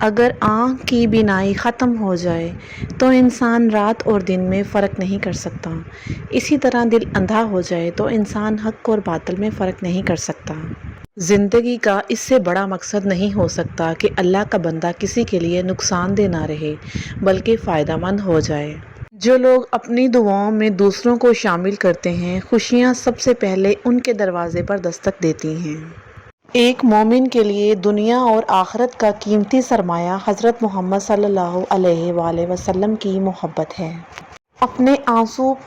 اگر آنکھ کی بینائی ختم ہو جائے تو انسان رات اور دن میں فرق نہیں کر سکتا۔ اسی طرح دل اندھا ہو جائے تو انسان حق اور باطل میں فرق نہیں کر سکتا۔ زندگی کا اس سے بڑا مقصد نہیں ہو سکتا کہ اللہ کا بندہ کسی کے لیے نقصان دہ نہ رہے بلکہ فائدہ مند ہو جائے۔ جو لوگ اپنی دعاؤں میں دوسروں کو شامل کرتے ہیں، خوشیاں سب سے پہلے ان کے دروازے پر دستک دیتی ہیں۔ ایک مومن کے لیے دنیا اور آخرت کا قیمتی سرمایہ حضرت محمد صلی اللہ علیہ وآلہ وسلم کی محبت ہے۔ اپنے آنسو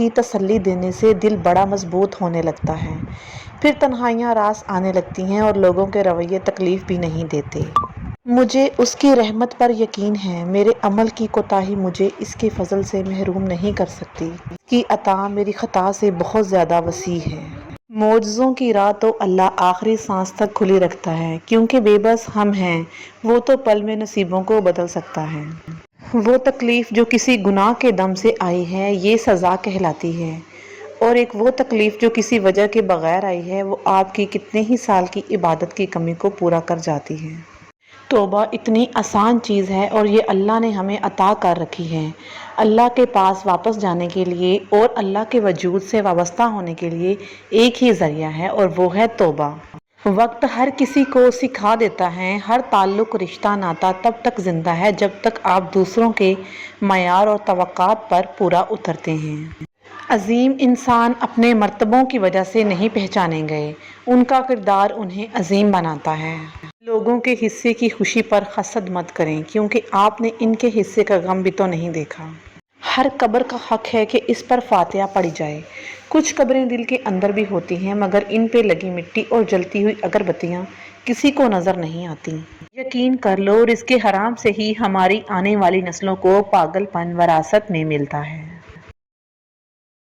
ہی تسلی دینے سے دل بڑا مضبوط ہونے لگتا ہے۔ پھر تنہائیاں راس آنے لگتی ہیں اور لوگوں کے رویے تکلیف بھی نہیں دیتے۔ مجھے اس کی رحمت پر یقین ہے، میرے عمل کی کوتاہی مجھے اس کے فضل سے محروم نہیں کر سکتی۔ اس کی عطا میری خطا سے بہت زیادہ وسیع ہے۔ معجزوں کی راہ تو اللہ آخری سانس تک کھلی رکھتا ہے، کیونکہ بے بس ہم ہیں، وہ تو پل میں نصیبوں کو بدل سکتا ہے۔ وہ تکلیف جو کسی گناہ کے دم سے آئی ہے، یہ سزا کہلاتی ہے، اور ایک وہ تکلیف جو کسی وجہ کے بغیر آئی ہے، وہ آپ کی کتنے ہی سال کی عبادت کی کمی کو پورا کر جاتی ہے۔ توبہ اتنی آسان چیز ہے اور یہ اللہ نے ہمیں عطا کر رکھی ہے، اللہ کے پاس واپس جانے کے لیے اور اللہ کے وجود سے وابستہ ہونے کے لیے ایک ہی ذریعہ ہے، اور وہ ہے توبہ۔ وقت ہر کسی کو سکھا دیتا ہے، ہر تعلق، رشتہ، ناتا تب تک زندہ ہے جب تک آپ دوسروں کے معیار اور توقعات پر پورا اترتے ہیں۔ عظیم انسان اپنے مرتبوں کی وجہ سے نہیں پہچانے گئے، ان کا کردار انہیں عظیم بناتا ہے۔ لوگوں کے حصے کی خوشی پر حسد مت کریں، کیونکہ آپ نے ان کے حصے کا غم بھی تو نہیں دیکھا۔ ہر قبر کا حق ہے کہ اس پر فاتحہ پڑھی جائے۔ کچھ قبریں دل کے اندر بھی ہوتی ہیں، مگر ان پہ لگی مٹی اور جلتی ہوئی اگربتیاں کسی کو نظر نہیں آتی۔ یقین کر لو، رزق حرام سے ہی ہماری آنے والی نسلوں کو پاگل پن وراثت میں ملتا ہے۔